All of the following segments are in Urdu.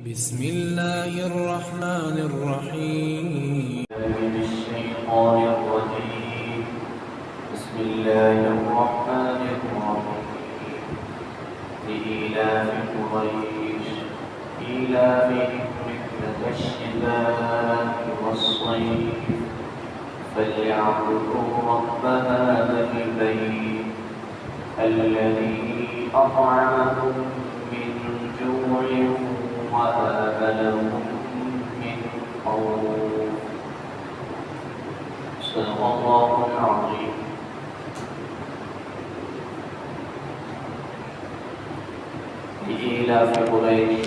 بسم الله الرحمن الرحيم. من الشيطان الرجيم. بسم الله الرحمن الرحيم. لإيلاف قريش إيلافهم رحلة الشتاء والصيف فليعبدوا رب هذا البيت الذي أطعمهم من جوع وآمنهم من خوف. صدق الله العظيم. لإيلاف قریش،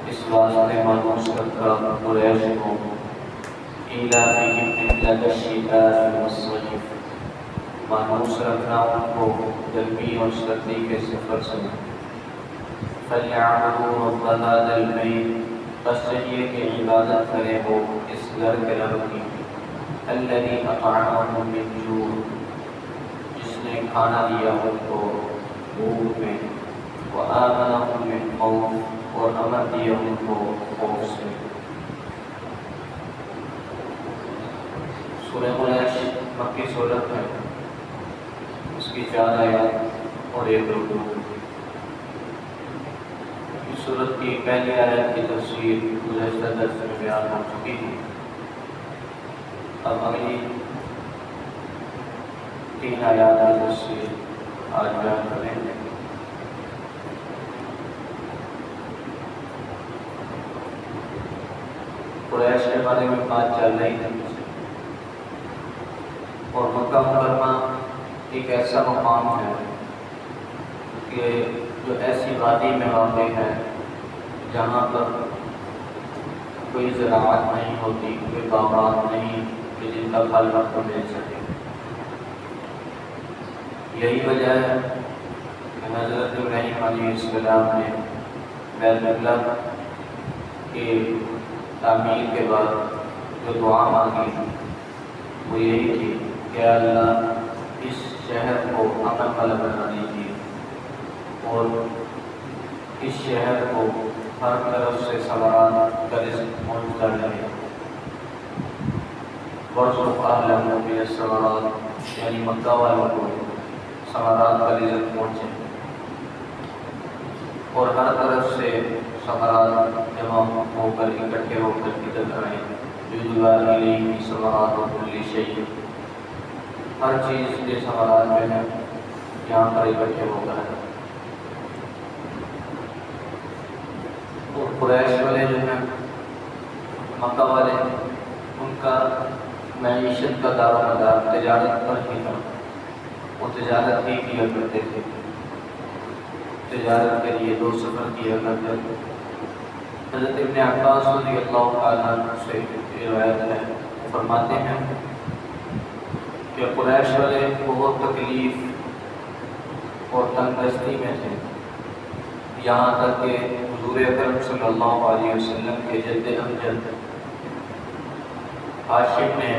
اس واسطے مانوس کرتا قریش کو ایلافہم رحلۃ الشتاء والصیف، مانوس رکھنا ان کو گرمی اور سردی کے سفر سے. فَلْيَعْبُدُوا رَبَّ هَذَا الْبَيْتِ، بس چاہیے کہ عبادت کرے وہ اس گھر کے رب کی. الَّذِي أَطْعَمَهُم مِّن جُوعٍ، جس نے کھانا دیا ان کو بھوک میں. وَآمَنَهُم مِّن خَوْفٍ، اور امن دیا ان کو خوف سے. سورہ قریش مکی سورت ہے، اس کی 4 آیات اور 1 رکوع. اس سورت کی پہلی آیت کی تفسیر گزشتہ درس میں بیان ہو چکی تھی. اب اگلی 3 آیات کی تفسیر آج بیان کریں گے. قریش کے بارے میں بات چل رہی تھی، اور مکہ مکرمہ ایک ایسا مقام ہے کہ جو ایسی وادی میں واقع ہے جہاں پر کوئی زراعت نہیں ہوتی، کوئی باغات نہیں کہ جن کا پھل وقت مل سکے. یہی وجہ ہے کہ حضرت ابراہیم علیہ السلام نے بیت اللہ کی تعمیر کے بعد جو دعا مانگی وہ یہی تھی کہ اللہ اس شہر کو امن والا بنا دیجیے، اور اس شہر کو ہر طرف سے ثمرات کا رزق پہنچتا رہے. وارزق اہلہ من الثمرات، یعنی مکہ والوں کو ثمرات کا رزق پہنچے اور ہر طرف سے ثمرات جمع ہو کر اکٹھے ہو کر ادھر آئیں. یجبا الیہ ثمرات کل شیء، ہر چیز کے ثمرات جو ہیں یہاں پر اکٹھے ہو کر آئیں. اور قریش والے جو ہیں مکہ والے، ان کا معیشت کا دار و مدار تجارت پر ہی تھا. وہ تجارت ہی کیا کرتے تھے، تجارت کے لیے 2 سفر کیا کرتے تھے. حضرت ابن عباس رضی اللہ تعالیٰ عنہ سے روایت ہے، فرماتے ہیں کہ قریش والے بہت تکلیف اور تنگ دستی میں تھے، یہاں تک کہ حضور اکرم صلی اللہ علیہ وسلم کے جد امجد ہاشم نے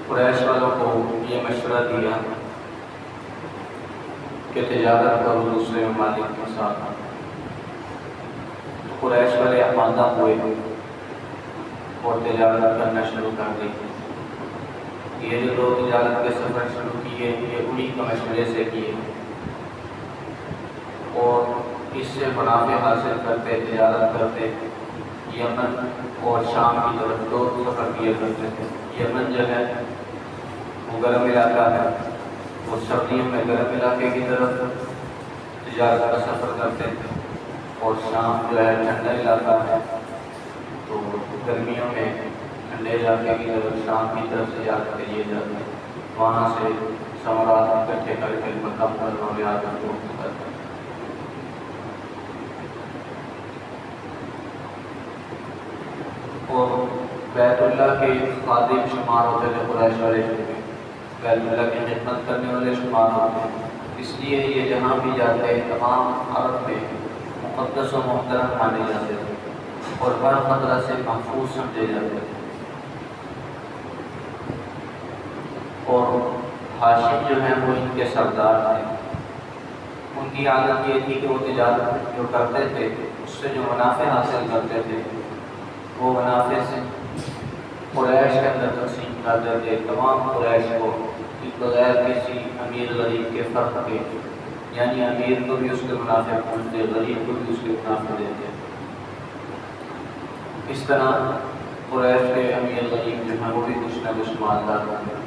قریش والوں کو یہ مشورہ دیا کہ تجارت کرو دوسرے ممالک کے ساتھ. قریش والے آمادہ ہوئے اور تجارت کرنا شروع کر دی. یہ جو 2 تجارت کے سفر شروع کیے یہ انہی کے مشورے سے کیے، اور اس سے منافع حاصل کرتے، تجارت کرتے. یمن اور شام کی طرف 2 سفر کیا کرتے تھے. یمن جو ہے وہ گرم علاقہ ہے، اور سردیوں میں گرم علاقے کی طرف تجارت کا سفر کرتے تھے، اور شام جو ہے ٹھنڈا علاقہ ہے، تو گرمیوں میں ٹھنڈے علاقے کی طرف شام کی طرف تجارت کے لیے جاتے ہیں. وہاں سے ثمرات اکٹھے کر کے مکہ مکرمہ میں آ کر پہنچتے ہیں. اور بیت اللہ کے خادم شمار ہوتے تھے قریش والے، بیت اللہ کی خدمت کرنے والے شمار ہوتے ہیں. اس لیے یہ جہاں بھی جاتے تمام عرب میں مقدس و محترم مانے جاتے تھے اور ہر خطرہ سے محفوظ سمجھے جاتے تھے. اور ہاشم جو ہیں وہ ان کے سردار تھے. ان ان کی عادت یہ تھی کہ وہ تجارت جو کرتے تھے اس سے جو منافع حاصل کرتے تھے وہ منافع سے قریش کے اندر تقسیم کرتے تھے، تمام قریش کو بغیر کسی امیر غریب کے فرق کے، یعنی امیر کو بھی اس کے منافع پہنچتے، غریب کو بھی اس کے منافع دیتے۔ اس طرح قریش کے امیر غریب جو ہیں وہ بھی کچھ نہ کچھ مالدار ہوتے ہیں۔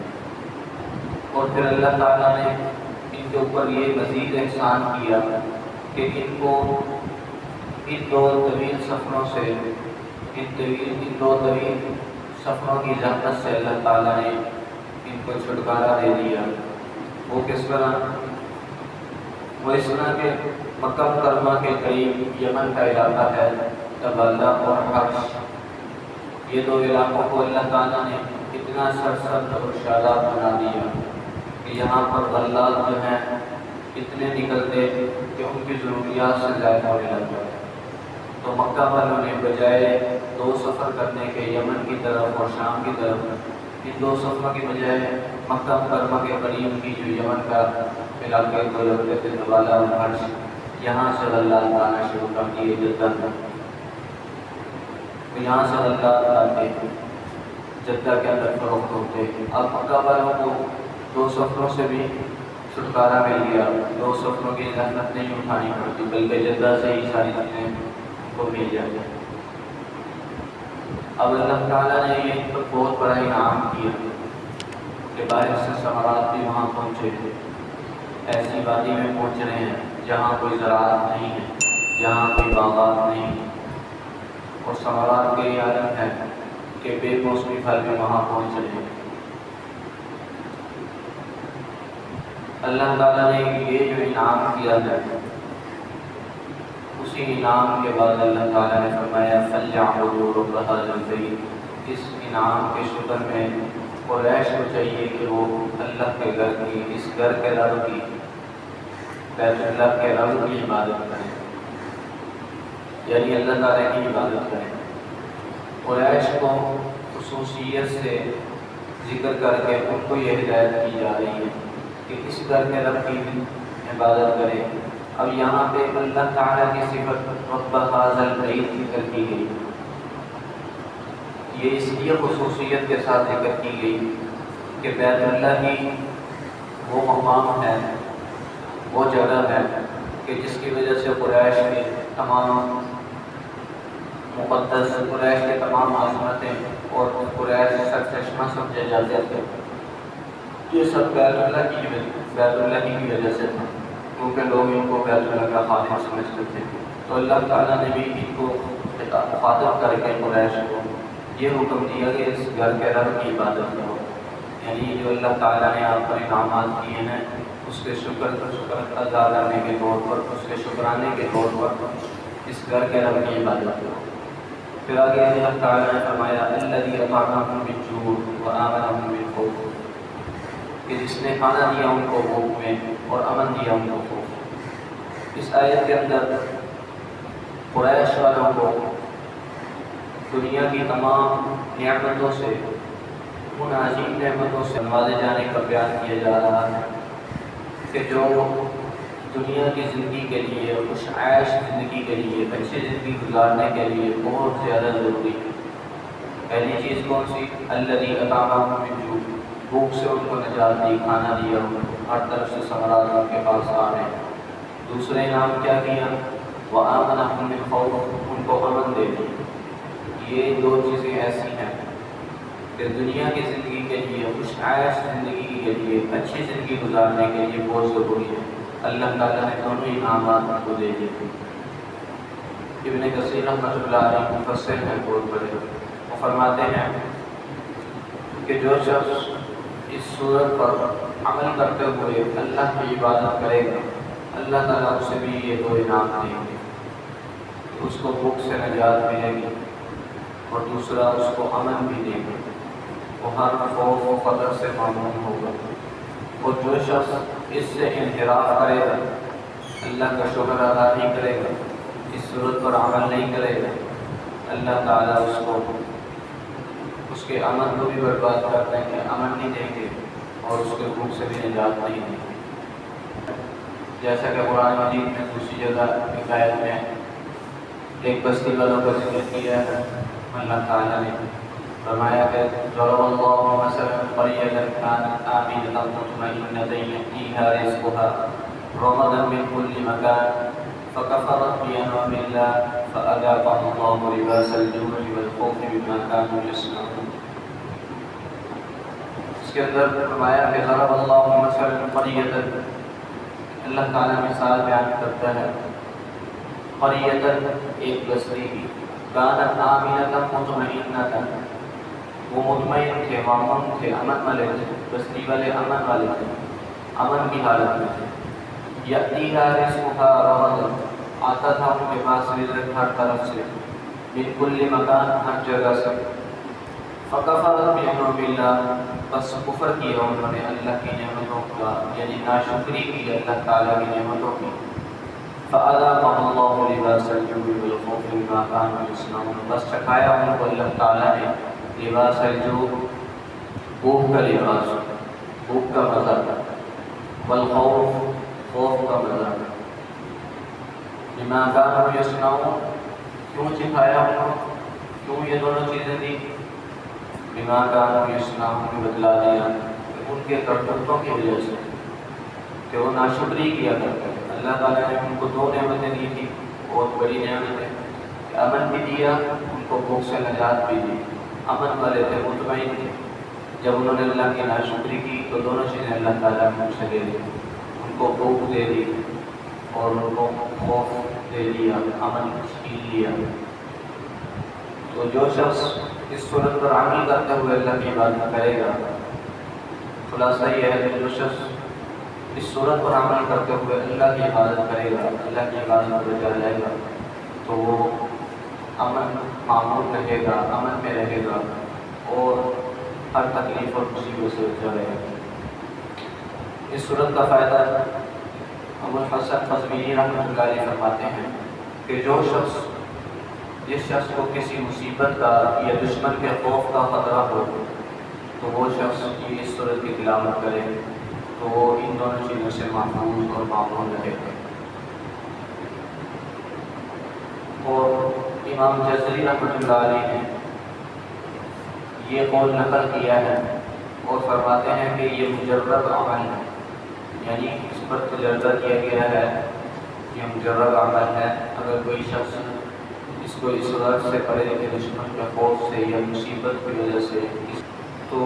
اور پھر اللہ تعالیٰ نے ان کے اوپر یہ مزید احسان کیا کہ ان کو ان دو طویل سفروں سے ان دو طویل سفروں کی زحمت سے اللہ تعالیٰ نے ان کو چھٹکارا دے دیا۔ وہ کس طرح؟ وہ اس طرح کہ مکہ مکرمہ کے قریب یمن کا علاقہ ہے تبالہ اور حبش، یہ دو علاقوں کو اللہ تعالیٰ نے اتنا سرسبز اور شاداب بنا دیا کہ یہاں پر غلات جو ہیں اتنے نکلتے کہ ان کی ضروریات سے زائد ہونے لگ گئے۔ تو مکہ والوں نے بجائے دو سفر کرنے کے یمن کی طرف اور شام کی طرف، ان دو سفروں کی بجائے مکہ مکرمہ کے قریب کی جو یمن کا علاقے کو لگتے تھے تبالہ اور حبش، یہاں سے غلات لانا شروع کر دیے جدہ تک۔ تو یہاں سے غلات لاتے جدہ کے اندر فروخت ہوتے۔ اب مکہ والوں کو دو سفروں سے بھی چھٹکارا مل گیا، دو سفروں کی زحمت نہیں اٹھانی پڑتی بلکہ جدہ سے ہی ساری چیزیں کو مل جاتی۔ اب اللہ تعالیٰ نے یہ تو بہت بڑا انعام کیا کہ باہر سے ثمرات بھی وہاں پہنچے، ایسی وادی میں پہنچ رہے ہیں جہاں کوئی زراعت نہیں ہے، جہاں کوئی باغات نہیں ہے، اور ثمرات کے یہ عالم ہے کہ بے موسمی پھل بھی وہاں پہنچ رہے ہیں۔ اللہ تعالیٰ نے یہ جو انعام کیا ہے، اسی انعام کے بعد اللہ تعالیٰ نے فرمایا فَلْيَعْبُدُوا رَبَّ هَٰذَا الْبَيْتِ۔ اس انعام کے شکر میں قریش کو چاہیے کہ وہ اللہ کے گھر کی، اس گھر کے رب کی، بیت اللہ کے رب کی عبادت کریں، یعنی اللہ تعالیٰ کی عبادت کریں۔ قریش کو خصوصیت سے ذکر کر کے ان کو یہ ہدایت کی جا رہی ہے کہ اس گھر کے رب کی عبادت کریں۔ اب یہاں پہ اللہ تعالیٰ کی صفت رب ھذا البیت ذکر کی گئی، یہ اس لیے خصوصیت کے ساتھ ذکر کی گئی کہ بیت اللہ کی وہ مقام ہے، وہ جگہ ہے کہ جس کی وجہ سے قریش کے تمام مقدس، قریش کے تمام عظمتیں اور قریش سرچشمہ سمجھے جاتے تھے، یہ سب بیت اللہ کی وجہ سے تھا، کیونکہ لوگ ان کو بیت اللہ کا خادم سمجھتے تھے۔ تو اللہ تعالیٰ نے بھی ان کو خاطب کر کے قریش کو یہ حکم دیا کہ اس گھر کے رب کی عبادت کرو، یعنی جو اللہ تعالیٰ نے آپ پر انعامات کیے ہیں اس کے شکر ادا کرنے کے طور پر، اس کے شکرانے کے طور پر اس گھر کے رب کی عبادت کرو۔ پھر آگے اللہ تعالیٰ نے فرمایا الذی اطعمہم من جوع وآمنہم من خوف، کہ جس نے کھانا دیا ان کو بھوک میں اور امن دیا ان کو خوف۔ اس آیت کے اندر قریش والوں کو دنیا کی تمام نعمتوں سے، ان عظیم نعمتوں سے نوازے جانے کا بیان کیا جا رہا ہے کہ جو دنیا کی زندگی کے لیے، خوش عیش زندگی کے لیے، اچھی زندگی گزارنے کے لیے بہت زیادہ ضروری ہے۔ پہلی چیز کون سی؟ الذی اطعمہم من جوع، بھوک سے ان کو نجات دی، کھانا دیا ان کو، ہر طرف سے ثمرات ان کے پاس آ رہے ہیں۔ دوسرے انعام کیا کیا؟ وآمنہم من خوف، ان کو امن دے دی۔ یہ دو چیزیں ایسی ہیں کہ دنیا کی زندگی کے لیے، خوش عیش زندگی کے لیے، اچھی زندگی گزارنے کے لیے بہت ضروری ہے۔ اللہ تعالیٰ نے دونوں انعامات کو دے دیے۔ ابن کثیر رحمۃ اللہ علیہ مفسر ہیں بہت بڑے، وہ فرماتے ہیں کہ جو شخص اس صورت پر عمل کرتے ہوئے اللہ کی عبادت کرے گا، اللہ تعالیٰ اسے بھی یہ دو انعام دیں گے، اس کو بھوک سے نجات ملے گی اور دوسرا اس کو امن بھی دیں گے، وہ ہر خوف و خطر سے معمون ہوگا۔ اور جو شخص اس سے انحراف کرے گا، اللہ کا شکر ادا نہیں کرے گا، اس صورت پر عمل نہیں کرے گا، اللہ تعالیٰ اس کو، اس کے امن کو بھی برباد کر دیں گے، امن نہیں دیں گے اور اس کے بھوک سے بھی نجات نہیں دیں گے۔ جیسا کہ قرآن مجید میں دوسری جگہ ایک آیت میں ایک بستی والوں کا ذکر کیا ہے، اللہ تعالیٰ نے فرمایا کہ ضرب اللہ مثلا قریۃ کانت آمنۃ مطمئنۃ یأتیہا رزقہا رغدا من کل مکان فکفرت بانعم اللہ فأذاقہا اللہ لباس الجوع والخوف بما كانوا یصنعون۔ اس کے اندر فرمایا کہ ضرب اللہ مثلا قریۃ، اللہ تعالیٰ مثال بیان کرتا ہے قریۃ ایک بستی کی، کانت آمنۃ مطمئنۃ، وہ مطمئن تھے، مامون تھے، امن والے تھے، بستی والے امن والے تھے، امن کی حالت میں تھے۔ یأتیہا رزقہا رغدا، آتا تھا ان کے پاس رزق ہر طرف سے، من کل مکان، ہر جگہ سے۔ فکفرت بانعم اللہ، بس کفر کیا انہوں نے اللہ کی نعمتوں کا، یعنی ناشکری کی اللہ تعالیٰ کی نعمتوں کی۔ فأذاقہا اللہ لباس الجوع والخوف بما كانوا یصنعون، بس چکھایا ان کو اللہ تعالیٰ نے لباس الجوع، بھوک کا لباس، بھوک کا مزہ، والخوف، خوف کا مزہ۔ بما كانوا یصنعون، کیوں چکھایا ان کو، کیوں یہ دونوں چیزیں دی؟ بما كانوا یصنعون، بتلا دیا ان کے کرتوتوں کی وجہ سے کہ وہ ناشکری کیا کرتے ہیں۔ اللہ تعالیٰ نے ان کو دو نعمتیں دی تھی، بہت بڑی نعمتیں، کہ امن بھی دیا، ان کو بھوک سے نجات بھی دی، امن والے تھے، مطمئن تھے۔ جب انہوں نے اللہ کی ناشکری کی تو دونوں چیزیں اللہ تعالیٰ نے ان سے لے لی، ان کو بھوک دے دی اور ان کو خوف دے دیا، امن چھین لیا۔ تو جو شخص اس صورت پر عمل کرتے ہوئے اللہ کی عبادت کرے گا، خلاصہ یہ ہے کہ جو شخص اس صورت پر عمل کرتے ہوئے اللہ کی عبادت کرے گا، اللہ کی عبادت پر بچا جائے گا، تو وہ امن معمول رہے گا، امن میں رہے گا اور ہر تکلیف اور مصیبت سے بچا رہے گا۔ اس صورت کا فائدہ ابو الحسن قزوینی رحمۃ اللہ علیہ فرماتے ہیں کہ جو شخص، جس شخص کو کسی مصیبت کا یا دشمن کے خوف کا خطرہ ہو، تو وہ شخص یہ اس صورت کی تلاوت کرے تو وہ ان دونوں چیزوں سے محفوظ اور معمول رہے گا۔ اور امام جزری رحمۃ اللہ علیہ نے یہ قول نقل کیا ہے اور فرماتے ہیں کہ یہ مجرد عمل ہے، یعنی اس پر تجربہ کیا گیا ہے، یہ مجرد عمل ہے۔ اگر کوئی شخص اس کو اس غرض سے پڑھے کہ دشمن کے خوف سے یا مصیبت کی وجہ سے، تو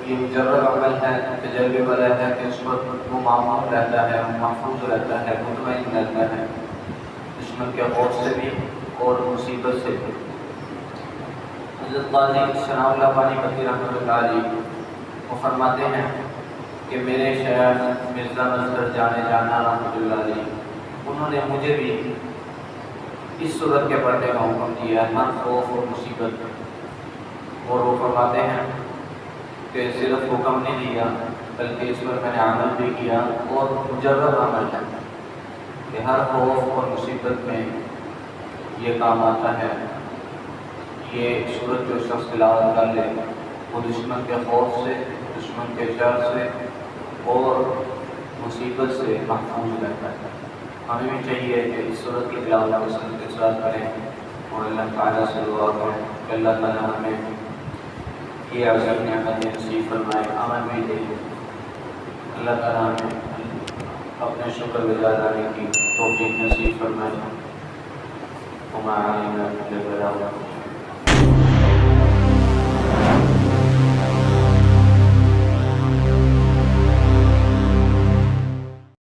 یہ مجرد عمل ہے، تجربے والا ہے کہ اس وقت وہ معمول رہتا ہے، محفوظ رہتا ہے، مطمئن رہتا ہے دشمن کے خوف سے بھی اور مصیبت سے بھی۔ حضرت قاضی ثناء اللہ پانی پتی رحمۃ اللہ علیہ وہ فرماتے ہیں کہ میرے شیخ مرزا مظہر جانے جانا رحمۃ اللہ علیہ، انہوں نے مجھے بھی اس صورت کے پڑھنے کا حکم دیا ہے، ہر خوف اور مصیبت۔ اور وہ فرماتے ہیں کہ صرف حکم نہیں دیا بلکہ اس پر میں نے عمل بھی کیا، اور مجرد عمل ہے کہ ہر خوف اور مصیبت میں یہ کام آتا ہے۔ یہ صورت جو شخص تلاوت کر لے وہ دشمن کے خوف سے، دشمن کے شر سے اور مصیبت سے محفوظ رہتا ہے۔ ہمیں بھی چاہیے کہ اس صورت کی تلاوت کے ساتھ کریں اور اللہ تعالیٰ سے دعا کریں کہ اللہ تعالیٰ ہمیں یہ عظیم نعمتیں نصیب فرمائے، امن بھی دے۔ اللہ تعالیٰ ہمیں اپنے شکر گزار رہنے کی توفیق نصیب فرمائے۔ وما علینا الا البلاغ۔